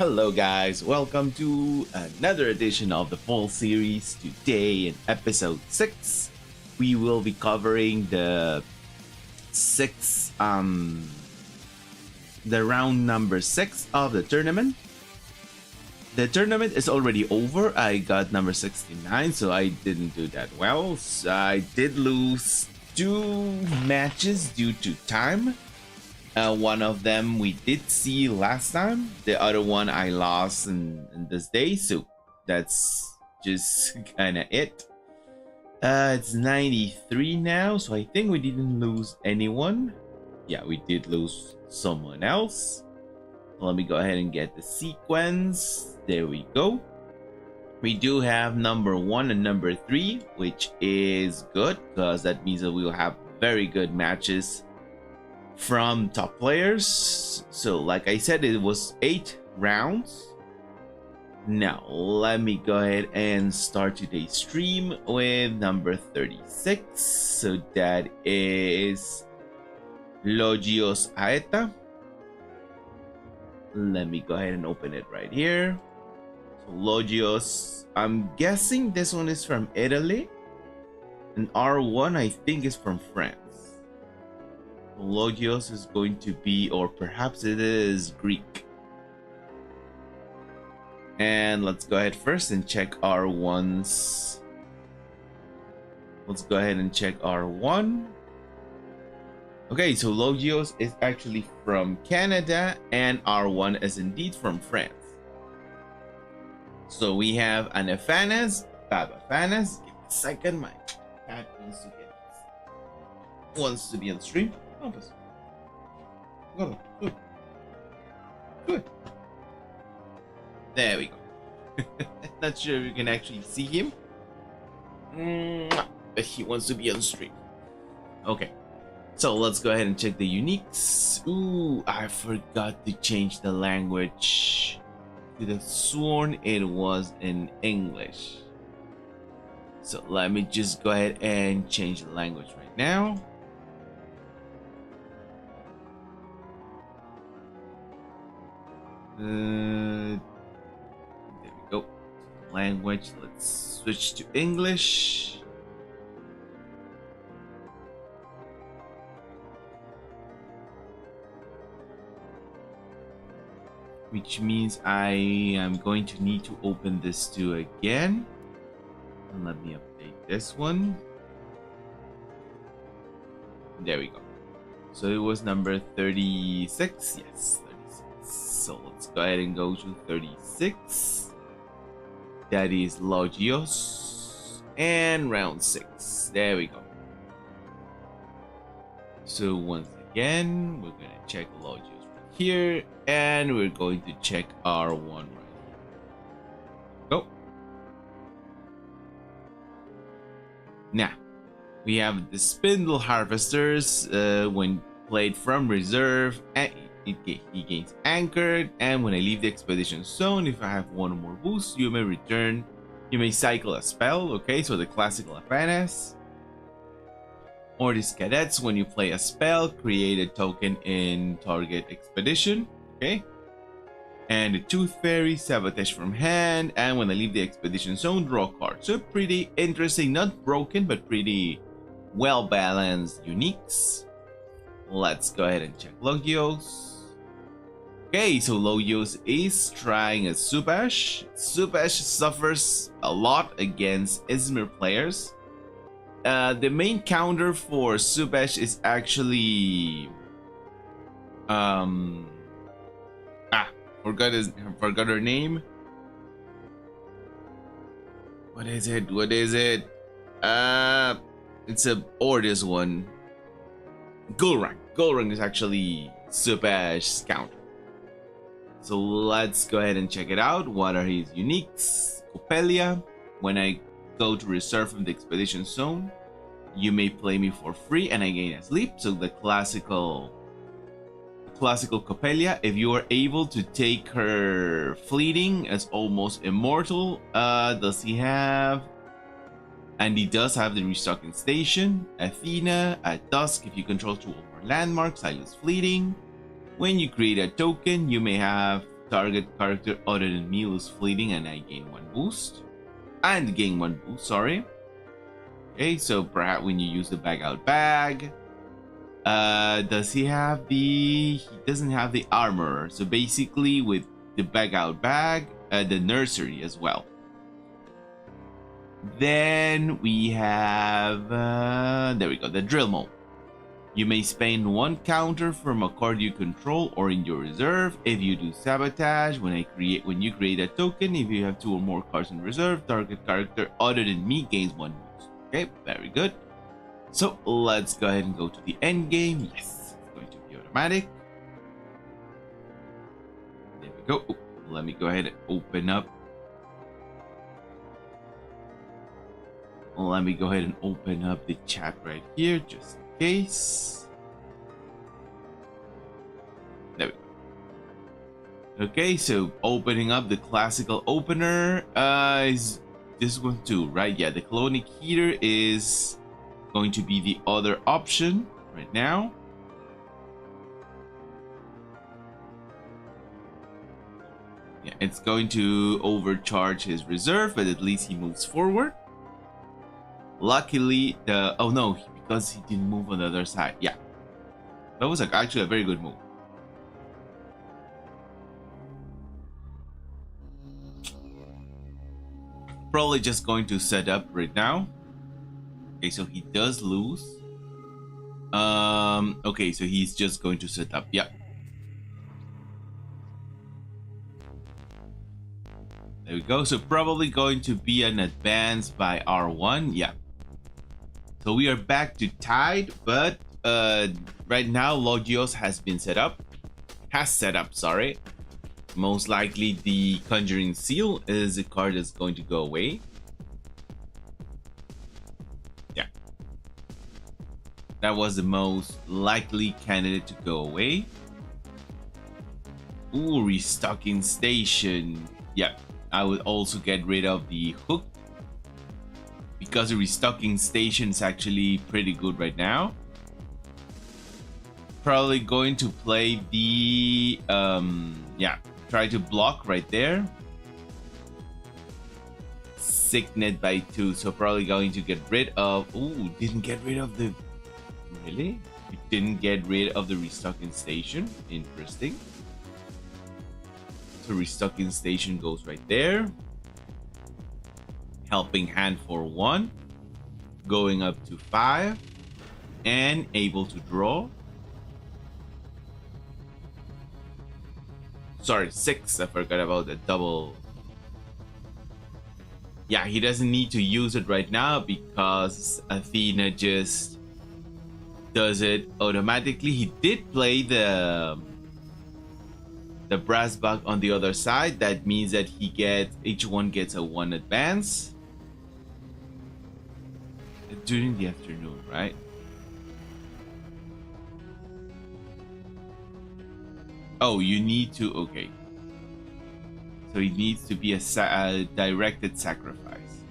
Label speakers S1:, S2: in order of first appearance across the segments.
S1: Hello guys, welcome to another edition of the full series. Today in episode 6, we will be covering the round number 6 of the tournament. The tournament is already over. I got number 69, so I didn't do that well. So I did lose 2 matches due to time. One of them we did see last time. The other one I lost in this day. So that's just kind of it. It's 93 now. So I think we didn't lose anyone. Yeah, we did lose someone else. Let me go ahead and get the sequence. There we go. We do have number 1 and number 3, which is good because that means that we will have very good matches from top players. So like I said, it was 8 rounds. Now let me go ahead and start today's stream with number 36. So that is Logios Aeta. Let me go ahead and open it right here. So Logios, I'm guessing this one is from Italy, and R1 I think is from France. Logios is going to be, or perhaps it is, Greek. And let's go ahead first and check R1's. Let's go ahead and check R1. Okay, so Logios is actually from Canada and R1 is indeed from France. So we have Anafanas, Baba Fanas. Give me a second, my cat wants to be on stream. Go. Good. There we go. Not sure if you can actually see him. But he wants to be on stream. Okay. So let's go ahead and check the uniques. Ooh, I forgot to change the language. Could have sworn it was in English. So let me just go ahead and change the language right now. There we go. Language, let's switch to English. Which means I am going to need to open this too again. And let me update this one. There we go. So it was number 36. Yes, 36. So let's go ahead and go to 36. That is Logios. And round 6. There we go. So once again, we're going to check Logios right here. And we're going to check R1 right here. Go. Now, we have the Spindle Harvesters. When played from reserve, he gains anchored, and when I leave the expedition zone, if I have 1 or more boosts, you may cycle a spell. Okay, so the classical Afanas. Or these cadets, when you play a spell, create a token in target expedition. Okay. And the Tooth Fairy, Sabotage from hand, and when I leave the expedition zone, draw a card. So pretty interesting, not broken, but pretty well balanced uniques. Let's go ahead and check Logios. Okay, so Logios is trying a Subash. Subash suffers a lot against Izmir players. The main counter for Subash is actually forgot her name. What is it? It's this one. Gulrang. Gulrang is actually Subash's counter. So let's go ahead and check it out. What are his uniques? Copelia. When I go to reserve from the expedition zone, you may play me for free and I gain a sleep. So the classical Copelia, if you are able to take her fleeting as almost immortal, does he have? And he does have the restocking station. Athena, at dusk, if you control 2 or more landmarks, I lose fleeting. When you create a token, you may have target character other than me was fleeting and I gain 1 boost. And gain 1 boost, sorry. Okay, so perhaps when you use the bag out bag. Does he have the... He doesn't have the armor. So basically with the bag out bag, the nursery as well. Then we have... there we go, the drill mode. You may spend 1 counter from a card you control or in your reserve. If you do sabotage, when you create a token, if you have 2 or more cards in reserve, target character other than me gains 1 boost. Okay, very good. So let's go ahead and go to the end game. Yes, it's going to be automatic. There we go. Oh, let me go ahead and open up. Let me go ahead and open up the chat right here, just in case. There we go. Okay, so opening up the classical opener is this one too, right? Yeah, the colonic heater is going to be the other option right now. Yeah, it's going to overcharge his reserve, but at least he moves forward. Luckily, oh no, because he didn't move on the other side. Yeah, that was actually a very good move. Probably just going to set up right now. Okay, so he does lose. Okay, so he's just going to set up. Yeah. There we go. So probably going to be an advance by R1. Yeah. So we are back to tied, but right now Logios has been set up. Sorry. Most likely the Conjuring Seal is a card that's going to go away. Yeah. That was the most likely candidate to go away. Ooh, Restocking Station. Yeah, I would also get rid of the hook, because the Restocking Station is actually pretty good right now. Probably going to play the yeah, try to block right there. Signet by 2, so probably going to get rid of... Ooh, didn't get rid of the... Really? You didn't get rid of the Restocking Station. Interesting. So Restocking Station goes right there. Helping hand for 1. Going up to 5. And able to draw. Sorry, 6. I forgot about the double. Yeah, he doesn't need to use it right now because Athena just does it automatically. He did play the brass bug on the other side. That means that each one gets a 1 advance during the afternoon, right? Oh, you need to... Okay. So it needs to be a directed sacrifice.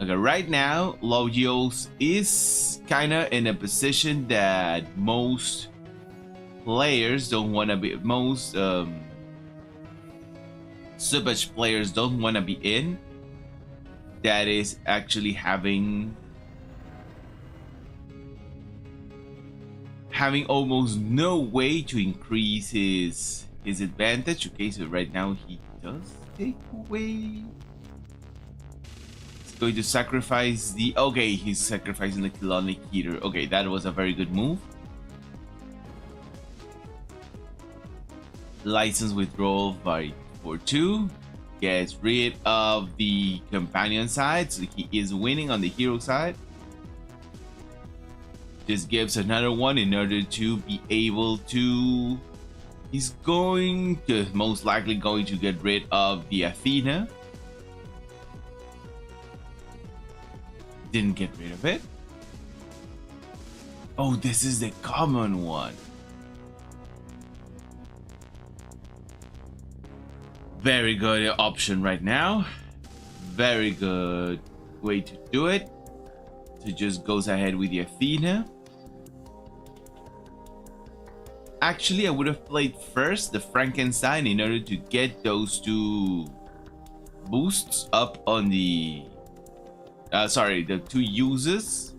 S1: Okay, right now, Logios is kind of in a position that most players don't want to be... Most Subage players don't want to be in. That is actually having almost no way to increase his advantage. Okay, so right now he does take away. He's going to sacrifice the... Okay, he's sacrificing the Colonic Heater. Okay, that was a very good move. License withdrawal by for 2. Gets rid of the companion side, so he is winning on the hero side. This gives another 1 in order to be able to... He's going to... Most likely going to get rid of the Athena. Didn't get rid of it. Oh, this is the common one. Very good option right now. Very good way to do it. So just goes ahead with the Athena. Actually, I would have played first the Frankenstein in order to get those two boosts up on the the two uses.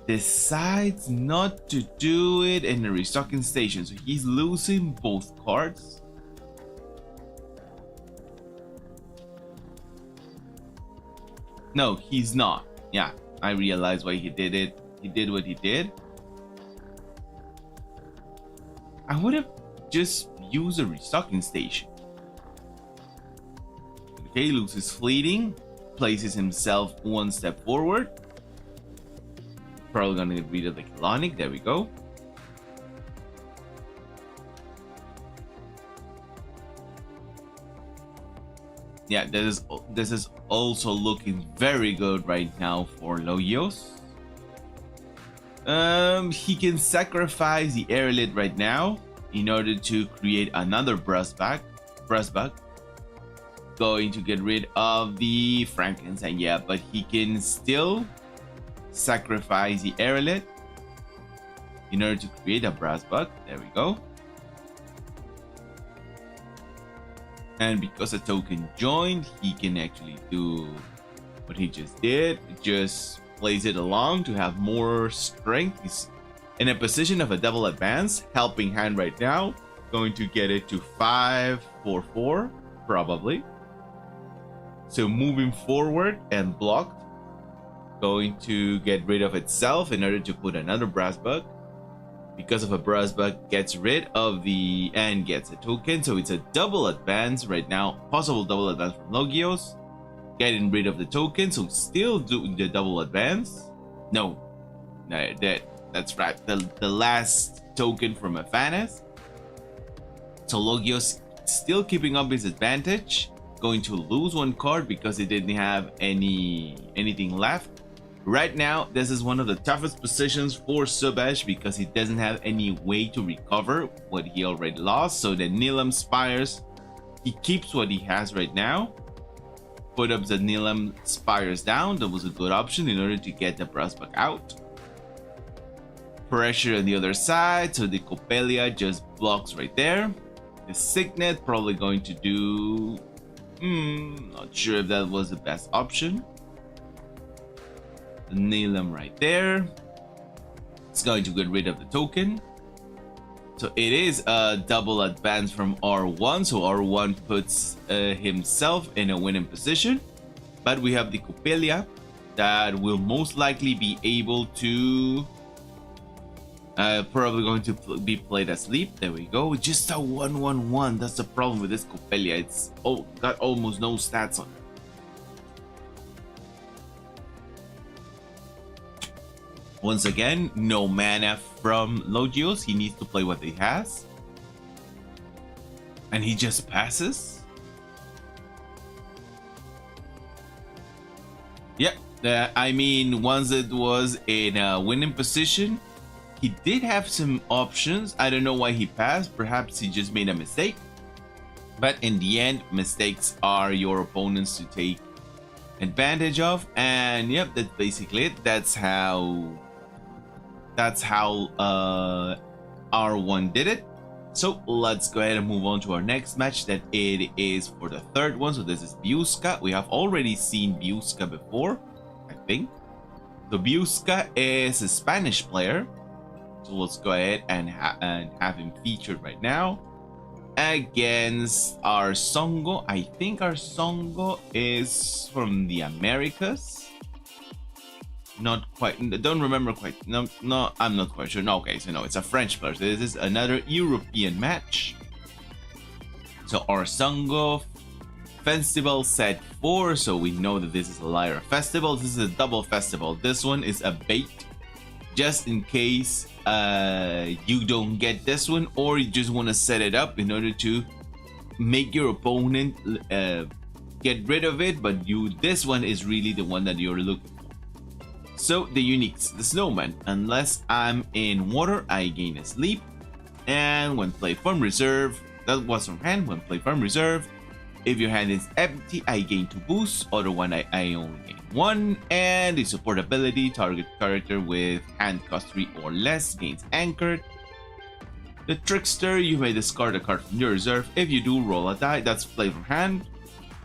S1: Decides not to do it in the restocking station, so he's losing both cards. No, he's not. Yeah, I realized why he did it. He did what he did. I would have just used a restocking station. Okay, loses fleeting, places himself one step forward. Probably gonna get rid of the Kelonic. There we go. Yeah, this is also looking very good right now for Logios. He can sacrifice the airlet right now in order to create another Brushback. Going to get rid of the Frankenstein, yeah, but he can still sacrifice the airlet in order to create a Brushback. There we go. And because a token joined, he can actually do what he just did. Just plays it along to have more strength. He's in a position of a double advance, helping hand right now. Going to get it to 5/4/4, probably. So moving forward and blocked. Going to get rid of itself in order to put another Brushback. Because of a Brushback, gets rid of the and gets a token, so it's a double advance right now. Possible double advance from Logios, getting rid of the token, so still doing the double advance. No, that's right. The last token from Aphanas. So Logios still keeping up his advantage. Going to lose one card because he didn't have anything left. Right now, this is one of the toughest positions for Subesh because he doesn't have any way to recover what he already lost. So the Nilam Spires, he keeps what he has right now. Put up the Nilam Spires down. That was a good option in order to get the Brushback out. Pressure on the other side, so the Coppelia just blocks right there. The Signet probably going to do... not sure if that was the best option. Nilam right there. It's going to get rid of the token. So it is a double advance from R1. So R1 puts himself in a winning position. But we have the Coppelia that will most likely be able to... probably going to be played asleep. There we go. Just a 1/1/1. That's the problem with this Coppelia. It's got almost no stats on it. Once again, no mana from Logios. He needs to play what he has. And he just passes. Yep. I mean, once it was in a winning position, he did have some options. I don't know why he passed. Perhaps he just made a mistake. But in the end, mistakes are your opponents to take advantage of. And yep, that's basically it. That's how R1 did it. So let's go ahead and move on to our next match. That it is for the third one. So this is Biuska. We have already seen Biuska before, I think. So Biuska is a Spanish player. So let's go ahead and have him featured right now against our Songo. I think our Songo is from the Americas. Not quite. Don't remember quite. No, I'm not quite sure. No, okay, so no, it's a French player. So this is another European match. So our Songo Festival set 4. So we know that this is a Lyra Festival. This is a double festival. This one is a bait, just in case you don't get this one, or you just want to set it up in order to make your opponent get rid of it. But this one is really the one that you're looking for. So the uniques, the snowman. Unless I'm in water, I gain a sleep. And when played from reserve, that was from hand. When played from reserve, if your hand is empty, I gain 2 boosts. Other one, I only gain 1. And the support ability, target character with hand cost 3 or less gains anchored. The Trickster, you may discard a card from your reserve. If you do, roll a die. That's play from hand.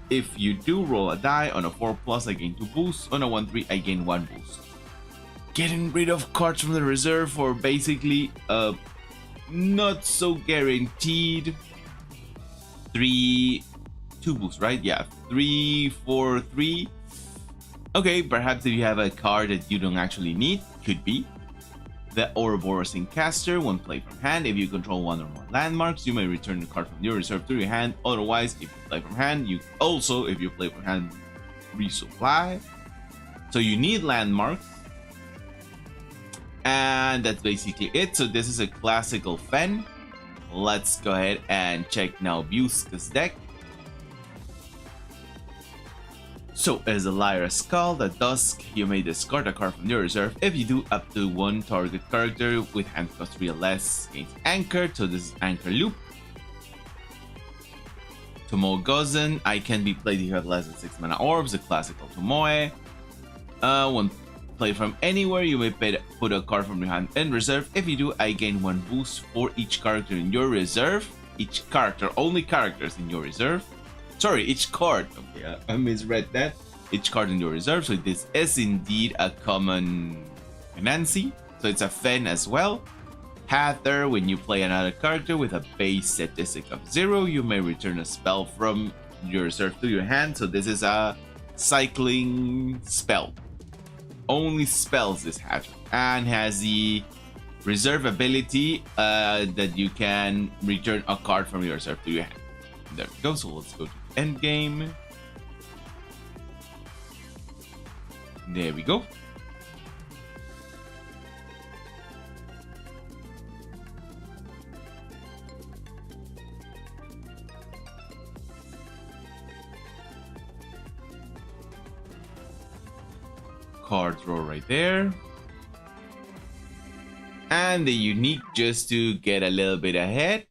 S1: If you do roll a die on a 4+, I gain 2 boosts. On a 1/3, I gain 1 boost. Getting rid of cards from the reserve for basically not so guaranteed 2 boosts, right? Yeah, 3, 4, 3. Okay, perhaps if you have a card that you don't actually need, could be. The Ouroboros Caster, when played from hand, if you control 1 or more landmarks, you may return a card from your reserve to your hand. Otherwise, if you play from hand, you also, if you play from hand, resupply. So you need landmarks. And that's basically it. So this is a classical Fen. Let's go ahead and check now Buska's deck. So as a Lyra Skull, at dusk, you may discard a card from your reserve. If you do, up to 1 target character with hand cost 3 or less gains Anchor. So this is Anchor Loop. Tomoe Gozen, I can be played if you have less than 6 mana orbs, a classical Tomoe. When played from anywhere, you may put a card from your hand in reserve. If you do, I gain 1 boost for each character in your reserve. Each character, only characters in your reserve. Sorry, each card. Okay, I misread that. Each card in your reserve. So this is indeed a common Nancy. So it's a Fen as well. Hather, when you play another character with a base statistic of 0, you may return a spell from your reserve to your hand. So this is a cycling spell. Only spells this Hather. And has the reserve ability that you can return a card from your reserve to your hand. There we go. So let's go to end game. There we go. Card draw right there. And the unique, just to get a little bit ahead.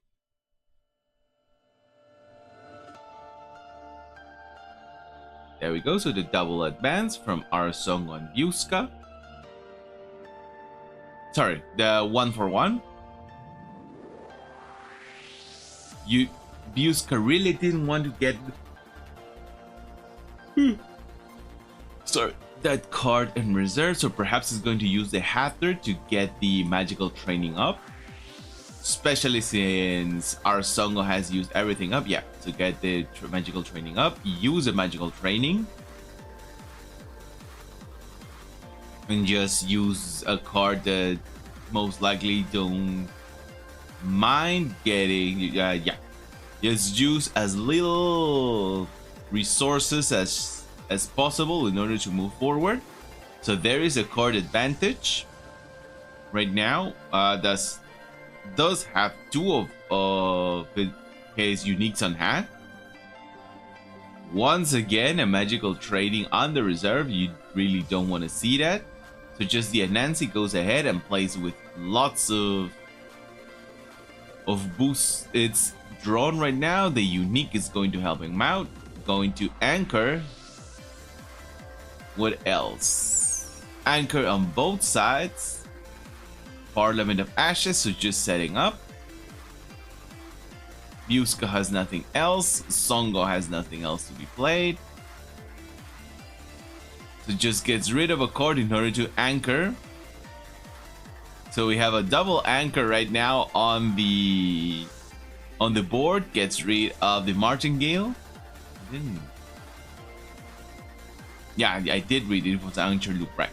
S1: There we go, so the double advance from our song on Buska. Sorry, the 1-for-1. Buska really didn't want to get sorry, that card in reserve, so perhaps he's going to use the Hather to get the magical training up. Especially since our Songo has used everything up. Yeah, to get the magical training up, use a magical training. And just use a card that most likely don't mind getting. Yeah. Just use as little resources as possible in order to move forward. So there is a card advantage. Right now, does have 2 of his uniques on hand. Once again, a magical trading on the reserve. You really don't want to see that. So just the Anansi goes ahead and plays with lots of boosts. It's drawn right now. The unique is going to help him out. Going to anchor. What else? Anchor on both sides. Parliament of Ashes, so just setting up. Buska has nothing else. Songo has nothing else to be played. So just gets rid of a card in order to anchor. So we have a double anchor right now on the board. Gets rid of the Martingale. Yeah, I did read it. It was Anchor Loop, right?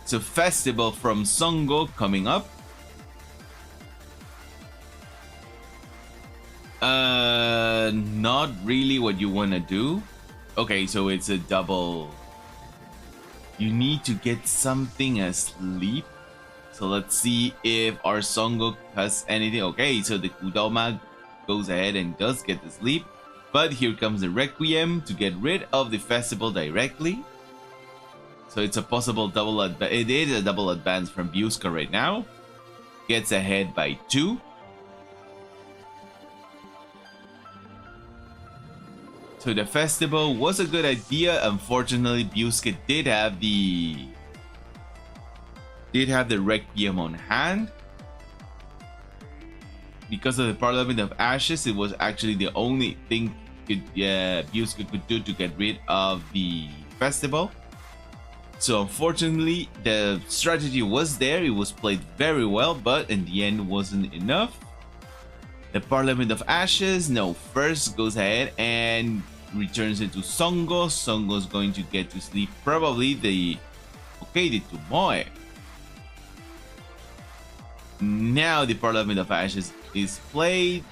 S1: So Festival from Songo coming up. Not really what you want to do. Okay, so it's a double. You need to get something asleep. So let's see if our Songo has anything. Okay, so the Kudoma goes ahead and does get the sleep. But here comes the Requiem to get rid of the Festival directly. So it's a possible double advance. It is a double advance from Buska right now. Gets ahead by 2. So the Festival was a good idea. Unfortunately, Buska did have the did have the Requiem on hand. Because of the Parliament of Ashes, it was actually the only thing Buska could do to get rid of the festival. So unfortunately, the strategy was there, it was played very well, but in the end wasn't enough. The Parliament of Ashes, no, first goes ahead and returns it to Songo. Songo's going to get to sleep probably the Tumoe. Now the Parliament of Ashes is played,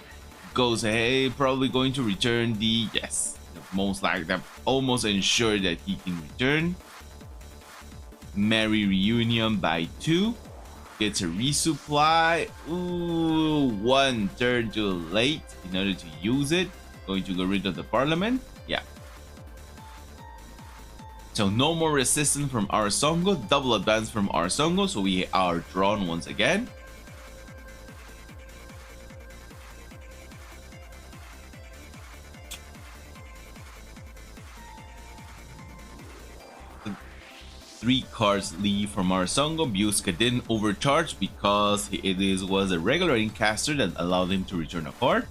S1: goes ahead, probably going to return the, yes, most likely, that almost ensured that he can return. Merry Reunion by 2, gets a resupply. Ooh, 1 turn too late in order to use it. Going to get rid of the Parliament, yeah. So no more resistance from our Songo, double advance from our Songo, so we are drawn once again. Three cards leave from our Songo. Buska didn't overcharge because was a regular incaster that allowed him to return a card.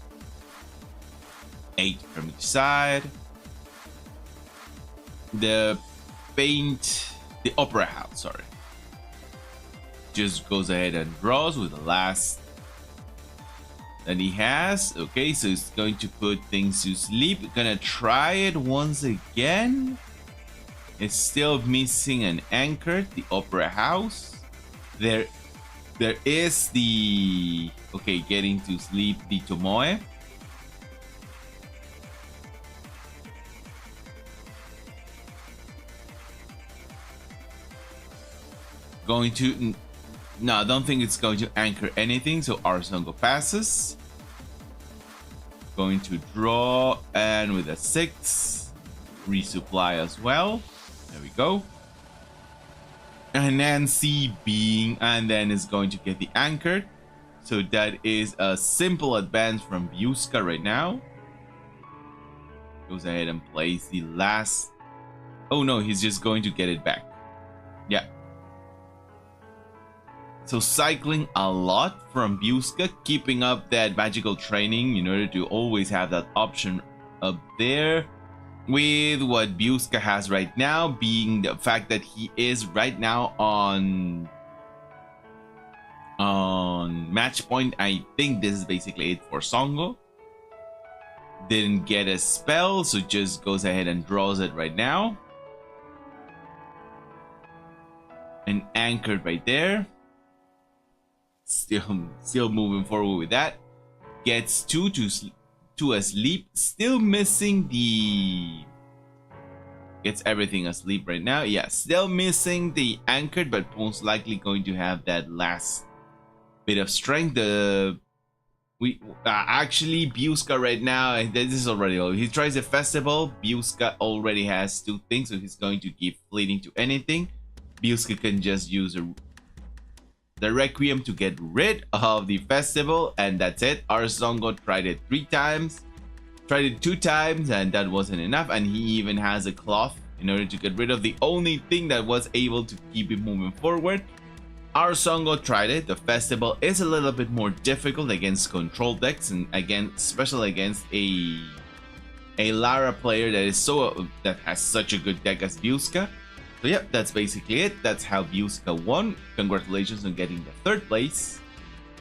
S1: 8 from each side. The Opera House, sorry, just goes ahead and draws with the last that he has. Okay, so it's going to put things to sleep. Gonna try it once again. It's still missing an anchor, the Opera House. There is the, okay, getting to sleep, the Tomoe. Going to, no, I don't think it's going to anchor anything, so our Songo passes. Going to draw, and with a 6, resupply as well. There we go. And Nancy being, and then is going to get the anchor. So that is a simple advance from Buska right now. Goes ahead and plays the last. Oh no, he's just going to get it back. Yeah. So cycling a lot from Buska, keeping up that magical training in order to always have that option up there. With what Buska has right now being the fact that he is right now on match point. I think this is basically it for Songo. Didn't get a spell, so just goes ahead and draws it right now. And anchored right there. Still moving forward with that. Gets 2 to asleep. Still missing the... Gets everything asleep right now. Yeah, still missing the anchored, but most likely going to have that last bit of strength. Actually Buska right now, this is already all. He tries a festival. Buska already has 2 things, so he's going to keep fleeting to anything. Buska can just use the Requiem to get rid of the festival, and that's it. Our Songo tried it 3 times, tried it 2 times, and that wasn't enough. And he even has a cloth in order to get rid of the only thing that was able to keep it moving forward. Our Songo tried it. The festival is a little bit more difficult against control decks, and again, especially against a Lara player that has such a good deck as Buska. So yep, that's basically it. That's how Buska won. Congratulations on getting the 3rd place.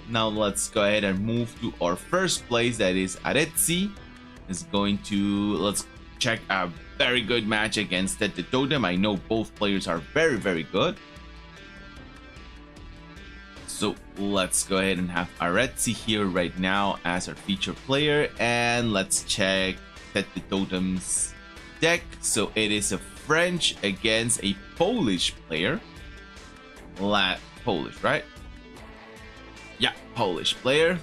S1: Now let's go ahead and move to our 1st place, that is Aretsi. Let's check a very good match against the Totem. I know both players are very, very good. So let's go ahead and have Aretsi here right now as our featured player, and let's check the Totem's deck. So it is a French against a Polish player. Polish, right? Yeah, Polish player.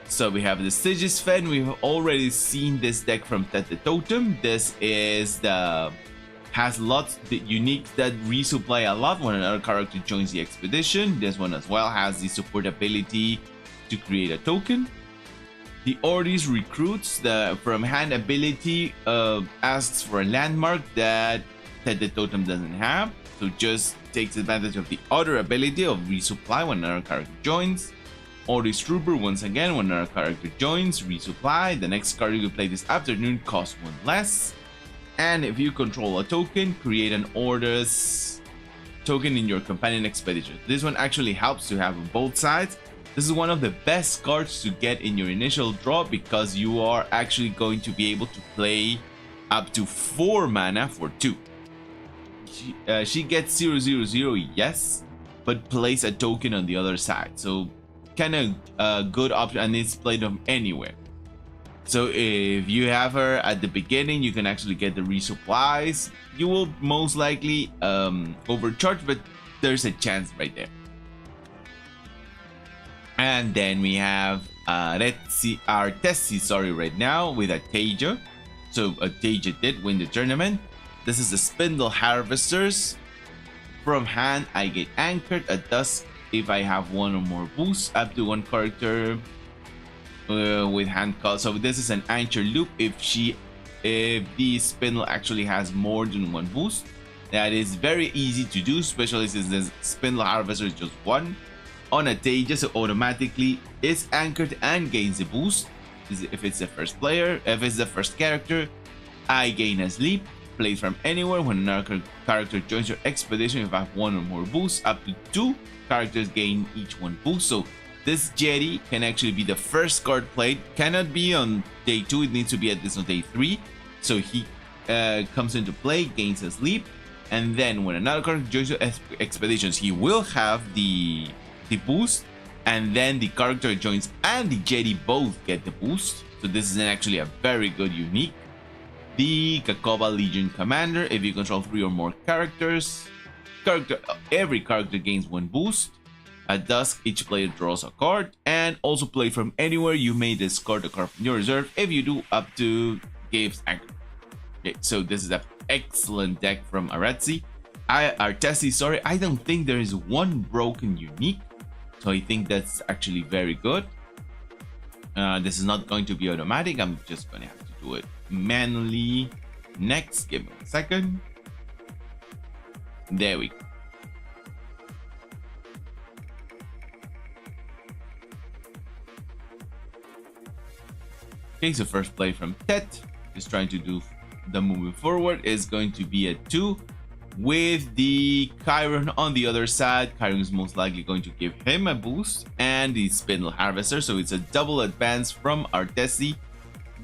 S1: So we have the Sigisfen. We've already seen this deck from Tete Totem. This is has lots of unique that resupply a lot when another character joins the expedition. This one as well has the support ability to create a token. The Ordis recruits, the from hand ability asks for a landmark that the Totem doesn't have. So just takes advantage of the other ability of resupply when another character joins. Ordis Trooper, once again, when another character joins, resupply. The next card you play this afternoon costs 1 less. And if you control a token, create an Ordis token in your companion expedition. This one actually helps to have on both sides. This is one of the best cards to get in your initial draw because you are actually going to be able to play up to 4 mana for 2. She gets 0/0/0, yes, but plays a token on the other side. So kind of a good option, and it's played from anywhere. So if you have her at the beginning, you can actually get the resupplies. You will most likely overcharge, but there's a chance right there. And then we have Artesi, right now with Ataja. So Ataja did win the tournament. This is the Spindle Harvesters. From hand, I get anchored at dusk if I have 1 or more boosts, up to 1 character with hand call. So this is an anchor loop if the Spindle actually has more than 1 boost. That is very easy to do, especially since the Spindle Harvester is just 1 on Ataja, so automatically it's anchored and gains a boost. If it's the first player, if it's the first character, I gain a sleep. Played from anywhere when another character joins your expedition. If I have 1 or more boosts, up to 2 characters gain each 1 boost. So this jetty can actually be the first card played. Cannot be on day 2, it needs to be at least on day 3. So he comes into play, gains a sleep, and then when another character joins your expeditions, he will have the boost, and then the character joins and the jetty both get the boost. So this is actually a very good unique. The Kakova Legion Commander, if you control 3 or more characters, every character gains 1 boost. At dusk, each player draws a card, and also play from anywhere. You may discard a card from your reserve. If you do, up to gives anchor. Okay, so this is an excellent deck from Artesi. Artesi, I don't think there is 1 broken unique, so I think that's actually very good. This is not going to be automatic. I'm just gonna have to do it manually. Next, give me 1 second. There we go. Okay, so first play from Tet is trying to do the moving forward is going to be a 2 with the Chiron on the other side. Chiron is most likely going to give him a boost, and the Spindle Harvester, so it's a double advance from Artesi,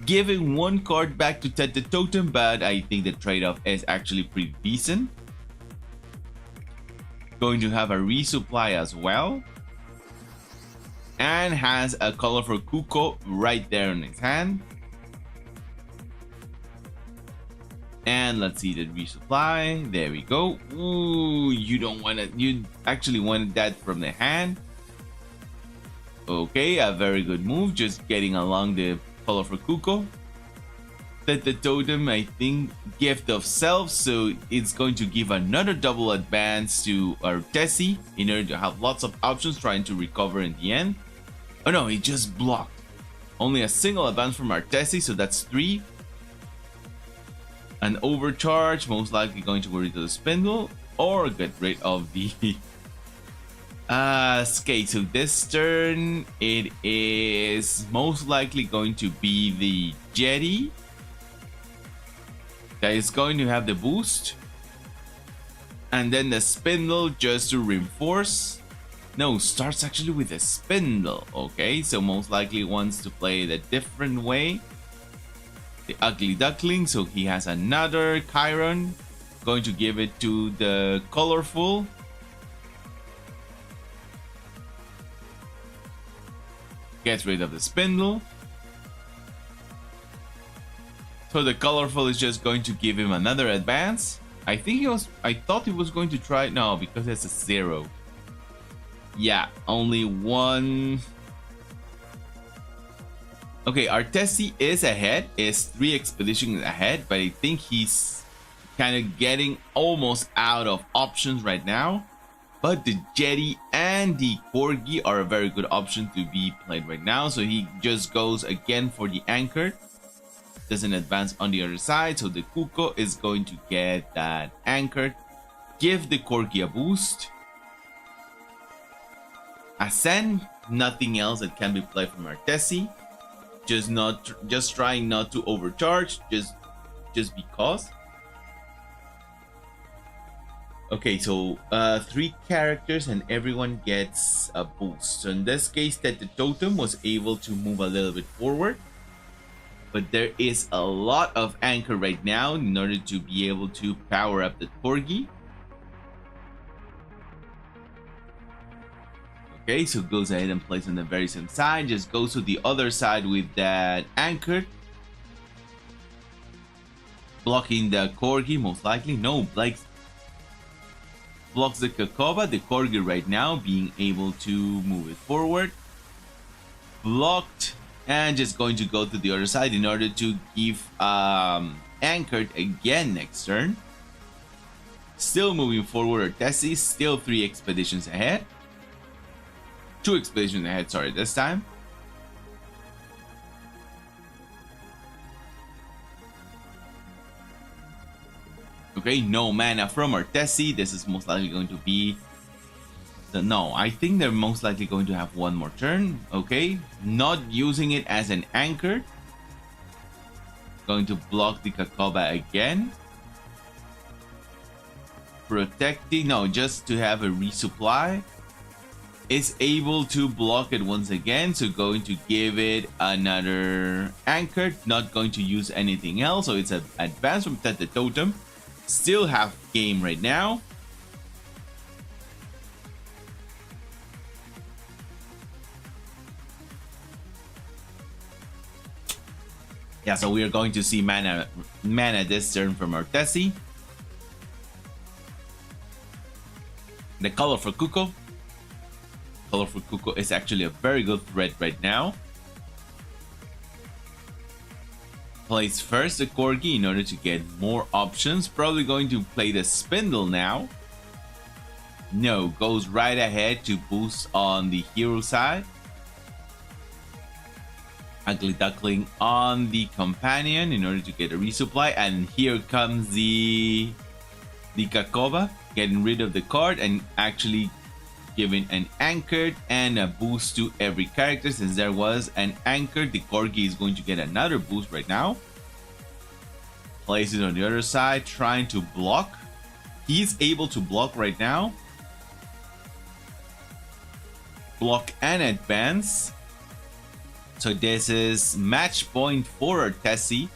S1: giving 1 card back to Tet the Totem, but I think the trade-off is actually pretty decent. Going to have a resupply as well, and has a colorful Kuko right there in his hand. And let's see the resupply. There we go. Ooh, you don't want it. You actually wanted that from the hand. Okay, a very good move. Just getting along the colorful Kuko. That the totem, I think, gift of self. So it's going to give another double advance to Artesi in order to have lots of options trying to recover in the end. Oh no, he just blocked. Only a single advance from Artesi, so that's 3. An overcharge, most likely going to go rid of the Spindle or get rid of the Skate. So this turn it is most likely going to be the Jetty that is going to have the boost, and then the Spindle just to reinforce. No, starts actually with a Spindle. Okay, so most likely wants to play it a different way. The Ugly Duckling, so he has another Chiron, going to give it to the colorful. Gets rid of the Spindle. So the colorful is just going to give him another advance. I thought he was going to try, no, because it's a 0. Yeah, only 1. Okay, Artesi is ahead, is 3 expeditions ahead, but I think he's kind of getting almost out of options right now. But the Jetty and the Corgi are a very good option to be played right now. So he just goes again for the anchor. Doesn't advance on the other side, so the Kuko is going to get that anchored give the Corgi a boost. Ascend, nothing else that can be played from Artesi. Just trying not to overcharge, just because. Okay, so 3 characters and everyone gets a boost. So in this case, that the totem was able to move a little bit forward. But there is a lot of anchor right now in order to be able to power up the Corgi. Okay, so goes ahead and plays on the very same side. Just goes to the other side with that anchor. Blocking the Corgi, most likely. No, blocks the Kakova. The Corgi right now being able to move it forward. Blocked. And just going to go to the other side in order to give anchored again next turn. Still moving forward, Artesi. Still 3 expeditions ahead. 2 expeditions ahead, sorry, this time. Okay, no mana from Artesi. This is most likely going to be... No, I think they're most likely going to have one more turn. Okay, not using it as an anchor. Going to block the Kakova again. Protecting, no, just to have a resupply. Is able to block it once again, so going to give it another anchor. Not going to use anything else, so it's an advance from the totem. Still have game right now. Yeah, so we are going to see mana this turn from Artesi. The color for Kuko. Color for Kuko is actually a very good threat right now. Plays first the Corgi in order to get more options. Probably going to play the Spindle now. No, goes right ahead to boost on the hero side. Ugly Duckling on the companion in order to get a resupply, and here comes the Kakova, getting rid of the card and actually giving an anchored and a boost to every character. Since there was an anchored, the Corgi is going to get another boost right now. Plays it on the other side, trying to block. He's able to block right now. Block and advance. So this is match point for Artesi.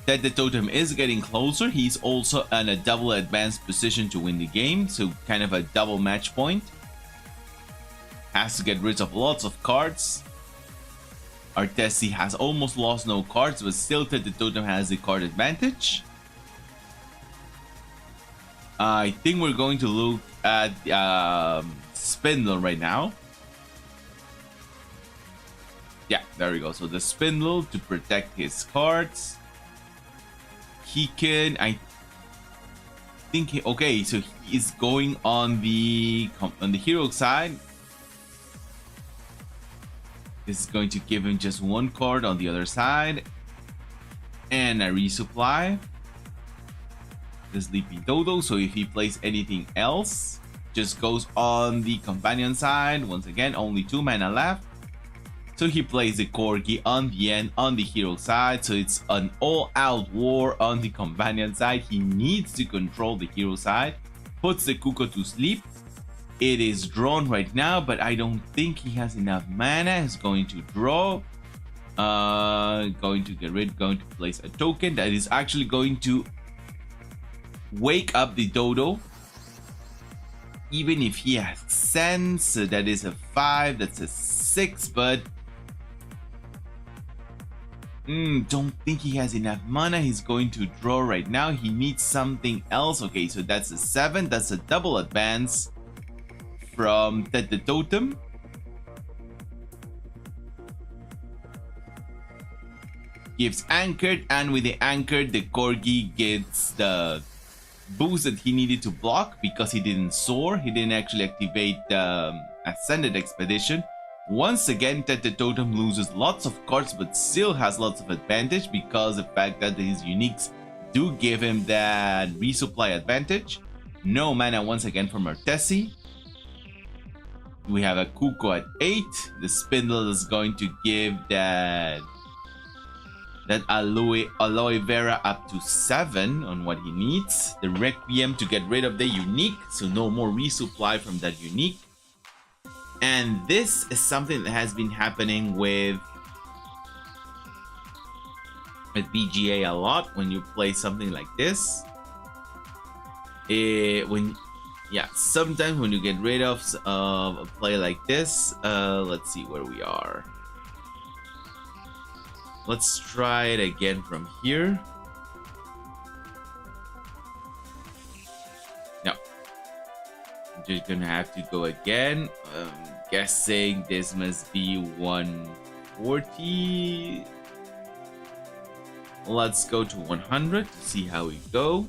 S1: That the totem is getting closer. He's also in a double advanced position to win the game. So kind of a double match point. Has to get rid of lots of cards. Artesi has almost lost no cards, but still that the totem has the card advantage. I think we're going to look at Spindle right now. Yeah, there we go. So the Spindle to protect his cards. He can, I think, okay, so he is going on the hero side. This is going to give him just one card on the other side. And a resupply. The Sleepy Dodo, so if he plays anything else, just goes on the companion side. Once again, only 2 mana left. So he plays the Corgi on the end on the hero side. So it's an all-out war on the companion side. He needs to control the hero side. Puts the Kuko to sleep. It is drawn right now, but I don't think he has enough mana. He's going to draw. Going to get rid, going to place a token that is actually going to wake up the Dodo. Even if he has sense, so that is a 5, that's a 6, but don't think he has enough mana. He's going to draw right now. He needs something else. Okay, so that's a 7. That's a double advance from the totem. Gives anchored, and with the anchored, the Corgi gets the boost that he needed to block because he didn't soar. He didn't actually activate the Ascended Expedition. Once again, that the totem loses lots of cards but still has lots of advantage because the fact that his uniques do give him that resupply advantage. No mana once again from Artesi. We have a Kuko at 8. The Spindle is going to give that aloe vera up to 7 on what he needs. The Requiem to get rid of the unique, so no more resupply from that unique. And this is something that has been happening with BGA a lot when you play something like this. Sometimes when you get rid of a play like this, let's see where we are. Let's try it again from here. No, I'm just gonna have to go again. Guessing this must be 140. Let's go to 100 to see how we go.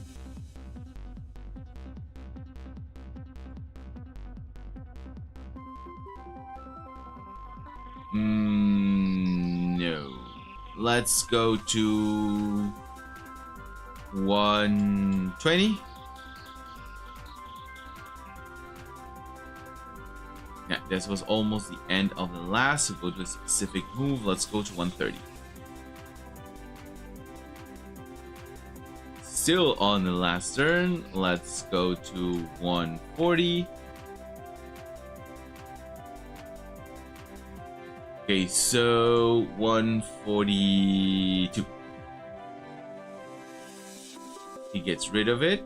S1: No. Let's go to 120. Yeah, this was almost the end of the last. So go to a specific move. Let's go to 130. Still on the last turn. Let's go to 140. Okay, so 142. He gets rid of it.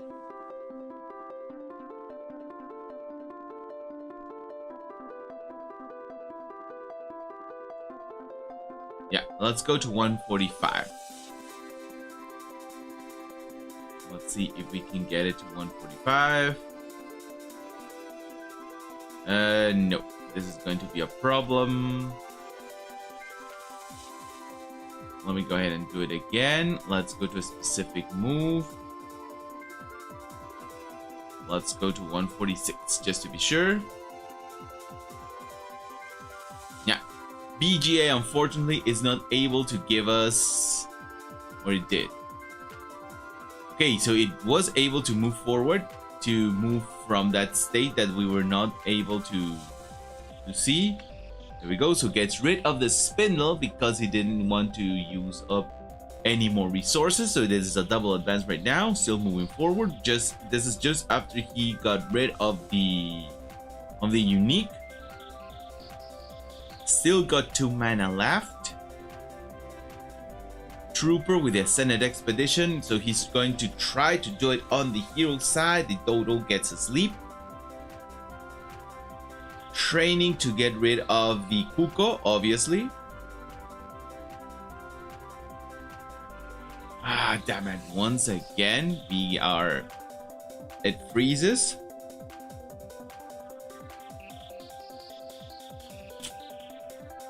S1: Yeah, let's go to 145. Let's see if we can get it to 145. No, this is going to be a problem. Let me go ahead and do it again. Let's go to a specific move. Let's go to 146 just to be sure. Yeah, BGA unfortunately is not able to give us, or it did. Okay, so it was able to move forward, to move from that state that we were not able to see. There we go. So gets rid of the Spindle because he didn't want to use up any more resources. So this is a double advance right now. Still moving forward. This is just after he got rid of the unique. Still got 2 mana left. Trooper with the Ascended Expedition. So he's going to try to do it on the hero side. The Dodo gets asleep. Training to get rid of the Kuko, obviously. Ah, damn it. Once again, it freezes.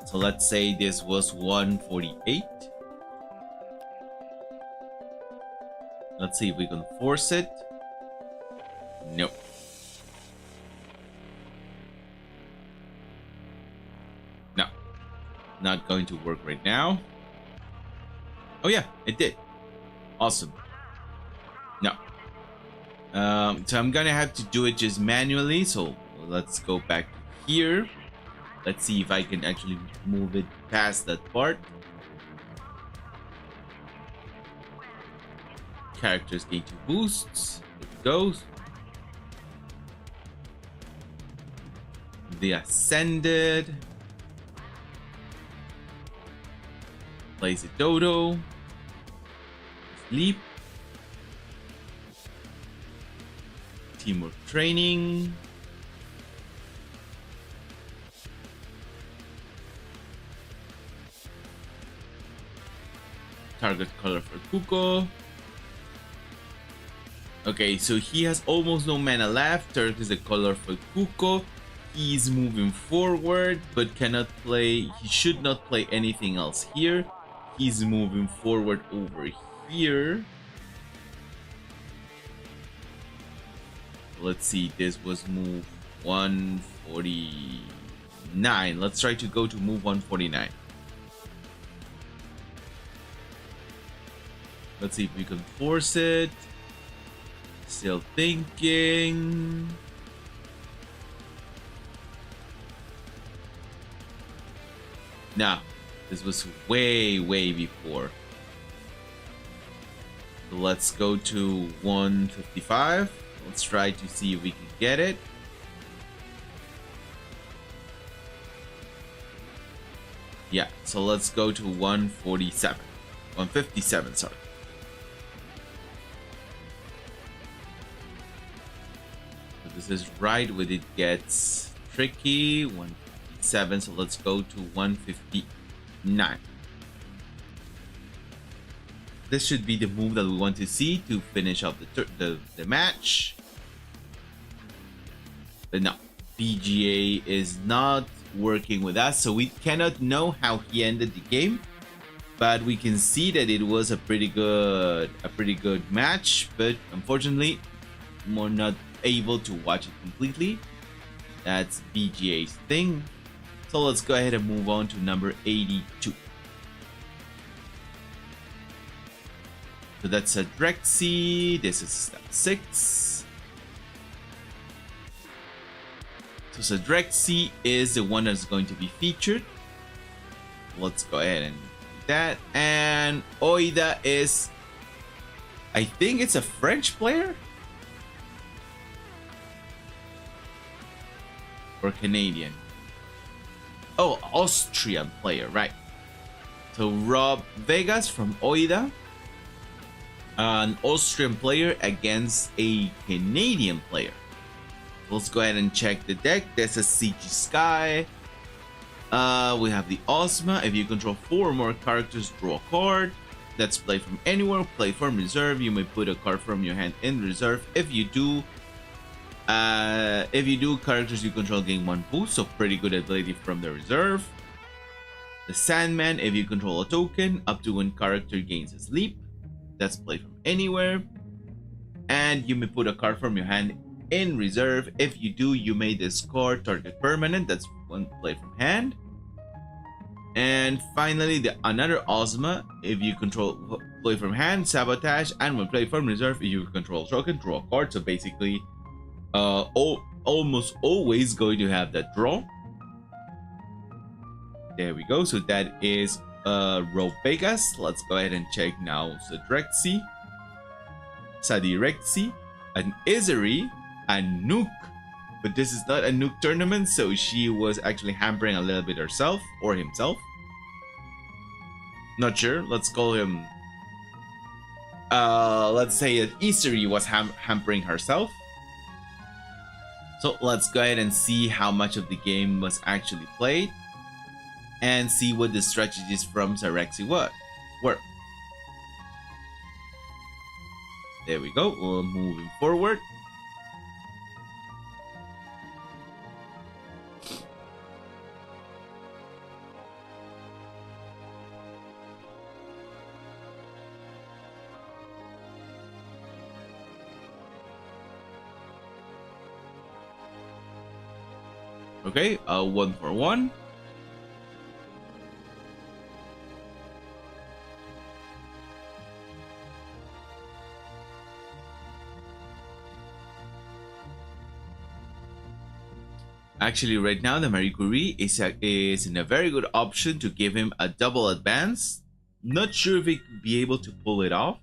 S1: So let's say this was 148. Let's see if we can force it. Nope. Not going to work right now. Oh yeah, it did. Awesome. No. So I'm gonna have to do it just manually. So let's go back here. Let's see if I can actually move it past that part. Characters gain 2 boosts. There it goes. The Ascended. Plays a Dodo. Sleep. Teamwork training. Target color for Kuko. Okay, so he has almost no mana left. Turk is the color for Kuko. He's moving forward, but cannot play. He should not play anything else here. He's moving forward over here. Let's see, this was move 149. Let's try to go to move 149. Let's see if we can force it. Still thinking. Nah, this was way before. So let's go to 155. Let's try to see if we can get it. Yeah, so let's go to 147. 157, sorry. So this is right when it gets tricky. 157, so let's go to 159. This should be the move that we want to see to finish up the match. But no, BGA is not working with us, so we cannot know how he ended the game. But we can see that it was a pretty good match. But unfortunately, we're not able to watch it completely. That's BGA's thing. So let's go ahead and move on to number 82. So that's a Drexy. This is step 6. So Drexy is the one that's going to be featured. Let's go ahead and do that. And Oida is, I think it's a French player or Canadian. Oh, Austrian player, right? So Rob Vegas from Oida. An Austrian player against a Canadian player. Let's go ahead and check the deck. There's a CG Sky. We have the Ozma. If you control 4 or more characters, draw a card. That's play from anywhere. Play from reserve. You may put a card from your hand in reserve. If you do, characters you control gain 1 boost. So pretty good ability from the reserve. The Sandman. If you control a token, up to 1 character gains a sleep. That's play from anywhere. And you may put a card from your hand in reserve. If you do, you may discard target permanent. That's 1 play from hand. And finally, another Ozma. If you control play from hand, sabotage, and when play from reserve, if you control token, draw a card. So basically, almost always going to have that draw. There we go. So that is Rob Vegas. Let's go ahead and check now. Sadrexy, Sadirexy, an Izuri, a Nuke. But this is not a Nuke tournament, so she was actually hampering a little bit herself or himself. Not sure. Let's call him. Let's say that Izuri was hampering herself. So let's go ahead and see how much of the game was actually played. And see what the strategies from Zarexy were. There we go. We're moving forward. Okay, 1 for 1. Actually, right now the Marie Curie is in a very good option to give him a double advance. Not sure if he could be able to pull it off.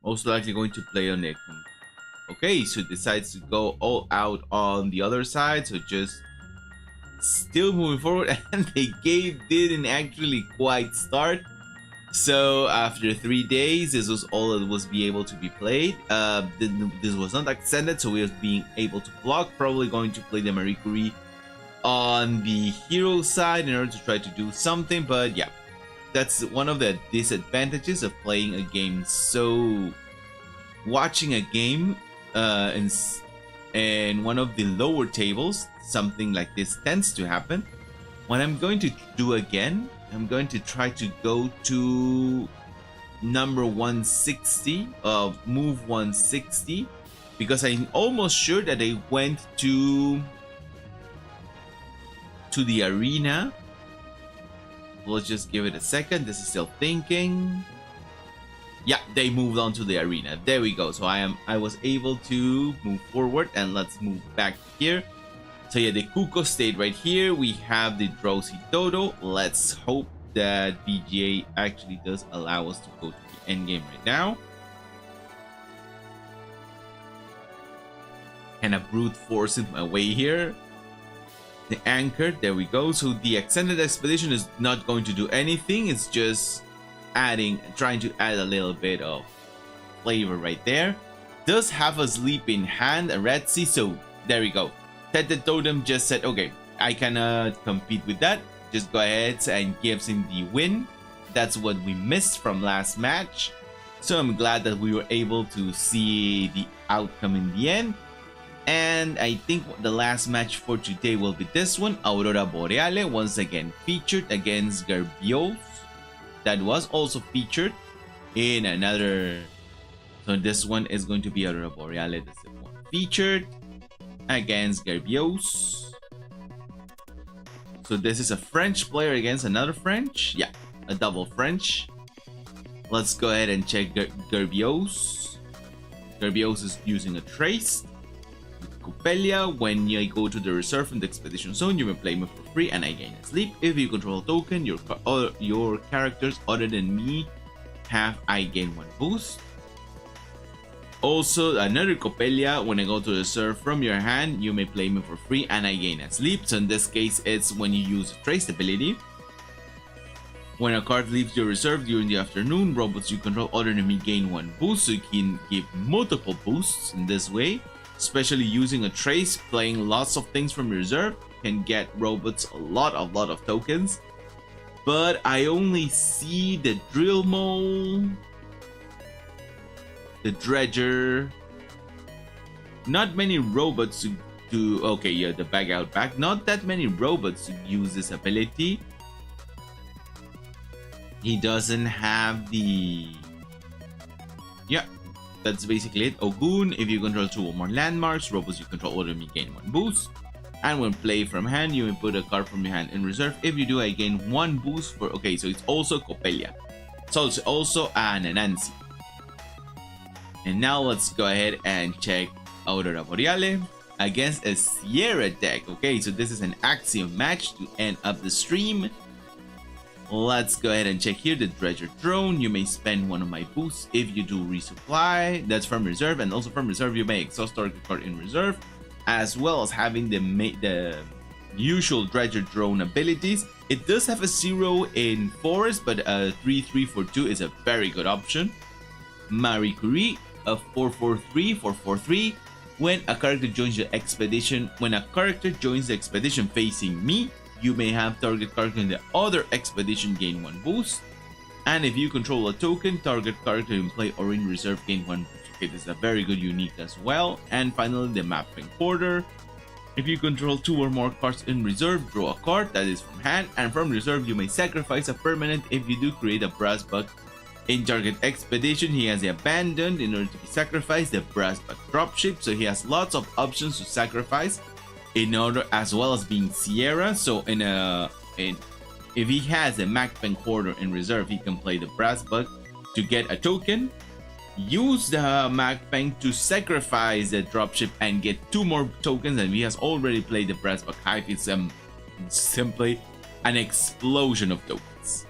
S1: Most likely going to play on it. Okay, so decides to go all out on the other side. So just still moving forward, and the game didn't actually quite start. So after 3 days, this was all that was be able to be played. This was not extended, so we was being able to block. Probably going to play the Marie Curie on the hero side in order to try to do something. But yeah, that's one of the disadvantages of playing a game. So watching a game in one of the lower tables, something like this tends to happen. What I'm going to do again, I'm going to try to go to number 160, move 160, because I'm almost sure that they went to the arena. Let's just give it a second. This is still thinking. Yeah, they moved on to the arena. There we go. So I was able to move forward, and let's move back here. So yeah, the Kuko stayed right here. We have the Drowsy Dodo. Let's hope that BGA actually does allow us to go to the end game right now. And a brute forcing my way here. The anchor, there we go. So the extended expedition is not going to do anything. It's just trying to add a little bit of flavor right there. Does have a sleep in hand, a Red Sea, so there we go. The Totem just said, okay, I cannot compete with that. Just go ahead and gives him the win. That's what we missed from last match. So I'm glad that we were able to see the outcome in the end. And I think the last match for today will be this one, Aurora Boreale, once again featured against Gerbios. That was also featured in another. So this one is going to be Aurora Boreale, that's the one featured against Gerbios. So this is a French player against another French. Yeah, a double French. Let's go ahead and check Gerbios. Gerbios is using a trace. Copelia, when you go to the reserve from the expedition zone, you may play me for free and I gain a sleep. If you control a token, your characters other than me have I gain 1 boost. Also, another Copelia, when I go to the reserve from your hand, you may play me for free and I gain a sleep. So in this case, it's when you use a trace ability. When a card leaves your reserve during the afternoon, robots you control other than me gain 1 boost, so you can give multiple boosts in this way. Especially using a trace, playing lots of things from your reserve can get robots a lot of tokens. But I only see the drill mole, the dredger. Not many robots to okay, yeah, the bag out back. Not that many robots use this ability. He doesn't have the that's basically it. Ogun, if you control 2 or more landmarks, robots you control other than me gain 1 boost. And when play from hand, you may put a card from your hand in reserve. If you do, I gain 1 boost for. Okay, so it's also Copelia. So it's also an Anansi. And now let's go ahead and check Aurora Boreale against a Sierra deck. Okay, so this is an Axiom match to end up the stream. Let's go ahead and check here the Dredger Drone. You may spend 1 of my boosts if you do resupply. That's from reserve, and also from reserve you may exhaust target card in reserve, as well as having the usual Dredger Drone abilities. It does have a 0 in Forest, but a 3/3 for 2 is a very good option. Marie Curie, a 4/4/3 for 4/3. When a character joins the expedition facing me, you may have target character in the other expedition gain 1 boost. And if you control a token, target character in play or in reserve gain 1 boost. Okay, this is a very good unique as well. And finally, the Mapping Quarter. If you control 2 or more cards in reserve, draw a card that is from hand. And from reserve, you may sacrifice a permanent. If you do, create a brass buck in target expedition. He has the abandoned in order to be sacrificed, the brass buck dropship. So he has lots of options to sacrifice in order, as well as being Sierra. So if he has a Macpen Quarter in reserve, he can play the Brass Bug to get a token, use the Macpen to sacrifice the dropship and get 2 more tokens, and he has already played the Brass Bug Hive. It's simply an explosion of tokens.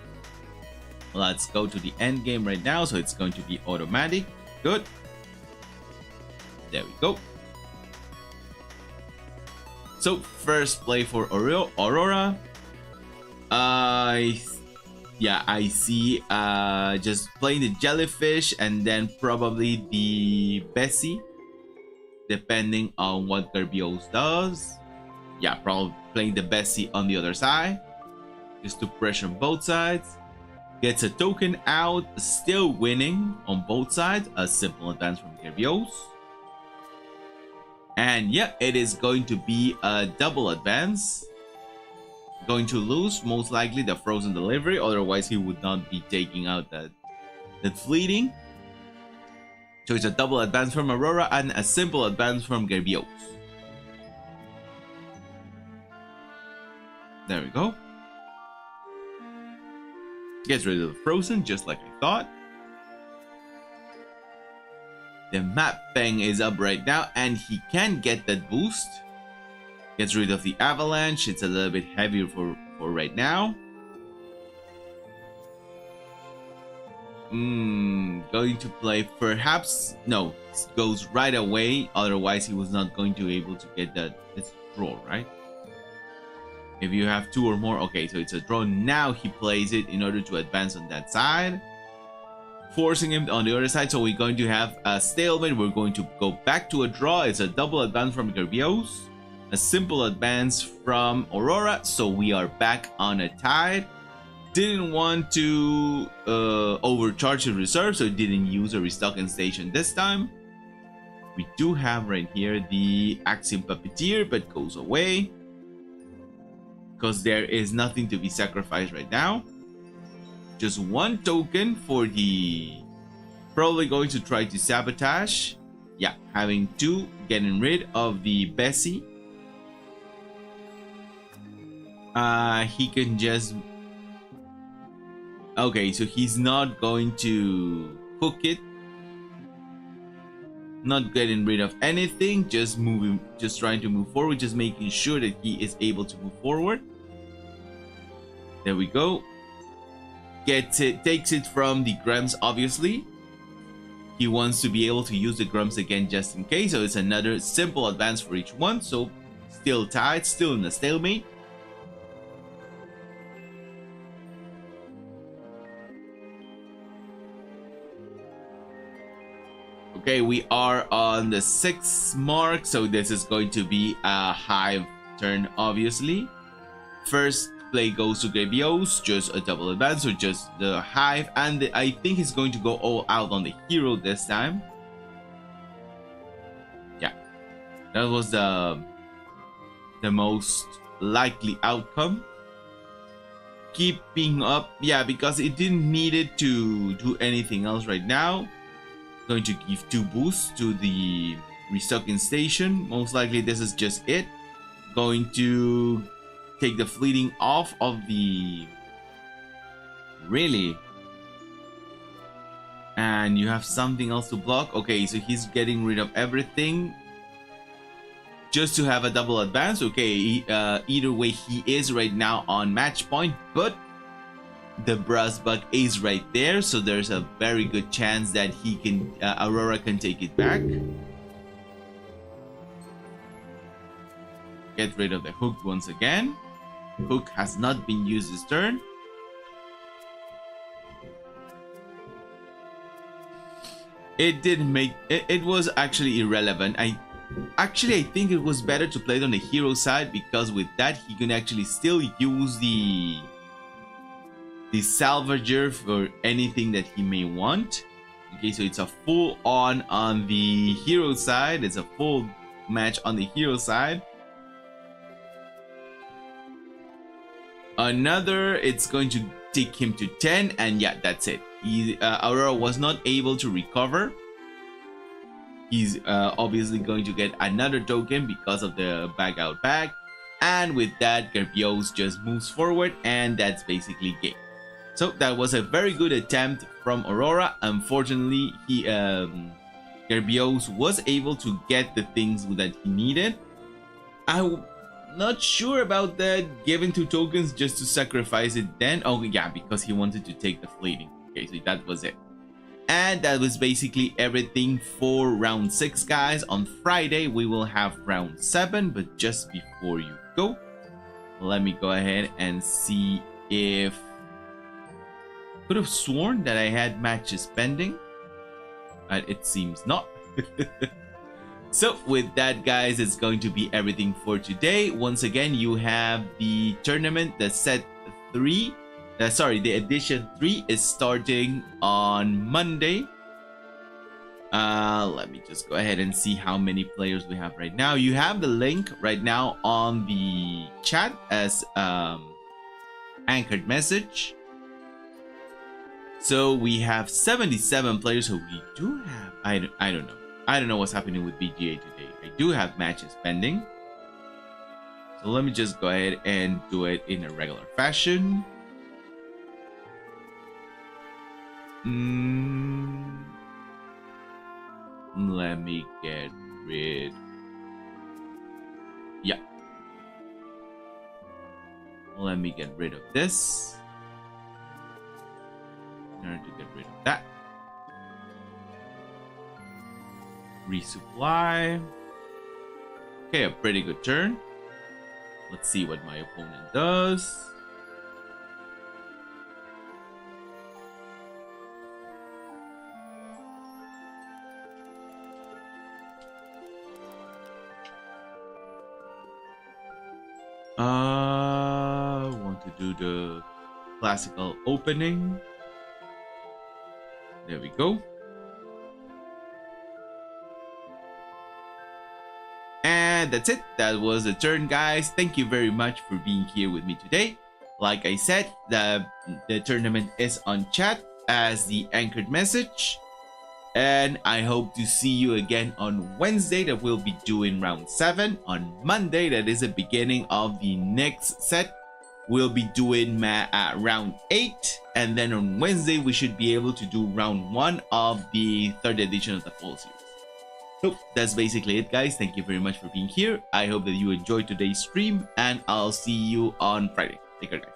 S1: Let's go to the end game right now. So it's going to be automatic. Good. There we go. So first play for Aurora. I see just playing the jellyfish and then probably the Bessie, depending on what Gerbios does. Yeah, probably playing the Bessie on the other side, just to pressure on both sides. Gets a token out, still winning on both sides. A simple advance from Gerbios. And yeah, it is going to be a double advance. Going to lose, most likely, the frozen delivery. Otherwise, he would not be taking out that fleeting. So it's a double advance from Aurora and a simple advance from Gerbios. There we go. Gets rid of the frozen, just like I thought. The map ping is up right now, and he can get that boost. Gets rid of the avalanche. It's a little bit heavier for right now. Going to play perhaps no, goes right away. Otherwise, he was not going to be able to get that. It's draw, right? If you have 2 or more, okay, so it's a draw. Now he plays it in order to advance on that side, forcing him on the other side. So we're going to have a stalemate. We're going to go back to a draw. It's a double advance from Gerbios, a simple advance from Aurora. So we are back on a tide. Didn't want to overcharge the reserve, so didn't use a restocking station this time. We do have right here the Axiom Puppeteer, but goes away because there is nothing to be sacrificed right now. Just 1 token for the... Probably going to try to sabotage. Yeah, having 2, getting rid of the Bessie. He can just... Okay, so he's not going to hook it. Not getting rid of anything, just moving, just trying to move forward, just making sure that he is able to move forward. There we go. Gets it, takes it from the Grumps, obviously. He wants to be able to use the Grumps again just in case, so it's another simple advance for each one. So still tied, still in a stalemate. Okay, we are on the 6th mark, so this is going to be a Hive turn, obviously. First play goes to Grebios, just a double advance, so just the Hive, and I think he's going to go all out on the hero this time. Yeah, that was the most likely outcome. Keeping up, yeah, because it didn't need it to do anything else right now. Going to give 2 boosts to the restocking station. Most likely this is just it. Going to take the fleeting off of the... Really? And you have something else to block? Okay, so he's getting rid of everything just to have a double advance. Okay, either way he is right now on match point, but the brass buck is right there, so there's a very good chance that he can Aurora can take it back. Get rid of the hook once again. Hook has not been used this turn. It didn't make it was actually irrelevant. I think it was better to play it on the hero side, because with that he can actually still use the salvager for anything that he may want. Okay, so it's a full on the hero side. It's a full match on the hero side. Another, it's going to take him to 10, and yeah, that's it. Aurora was not able to recover. He's obviously going to get another token because of the bag out bag, and with that Gerbios just moves forward, and that's basically game. So that was a very good attempt from Aurora. Unfortunately, Gerbios was able to get the things that he needed. I'm not sure about that, giving 2 tokens just to sacrifice it then. Oh yeah, because he wanted to take the fleeting. Okay, so that was it. And that was basically everything for round 6, guys. On Friday, we will have round 7, but just before you go, let me go ahead and see if... Could have sworn that I had matches pending, but it seems not. So with that, guys, it's going to be everything for today. Once again, you have the tournament, the set 3. The edition 3 is starting on Monday. Let me just go ahead and see how many players we have right now. You have the link right now on the chat as anchored message. So we have 77 players. So we do have, I don't know. I don't know what's happening with BGA today. I do have matches pending. So let me just go ahead and do it in a regular fashion. Let me get rid. Yeah. Let me get rid of this in order to get rid of that. Resupply. Okay, a pretty good turn. Let's see what my opponent does. Want to do the classical opening. There we go. And that's it. That was the turn, guys. Thank you very much for being here with me today. Like I said, the tournament is on chat as the anchored message. And I hope to see you again on Wednesday, that we'll be doing round 7. On Monday, that is the beginning of the next set, we'll be doing round 8. And then on Wednesday, we should be able to do round 1 of the 3rd edition of the fall series. So that's basically it, guys. Thank you very much for being here. I hope that you enjoyed today's stream, and I'll see you on Friday. Take care, guys.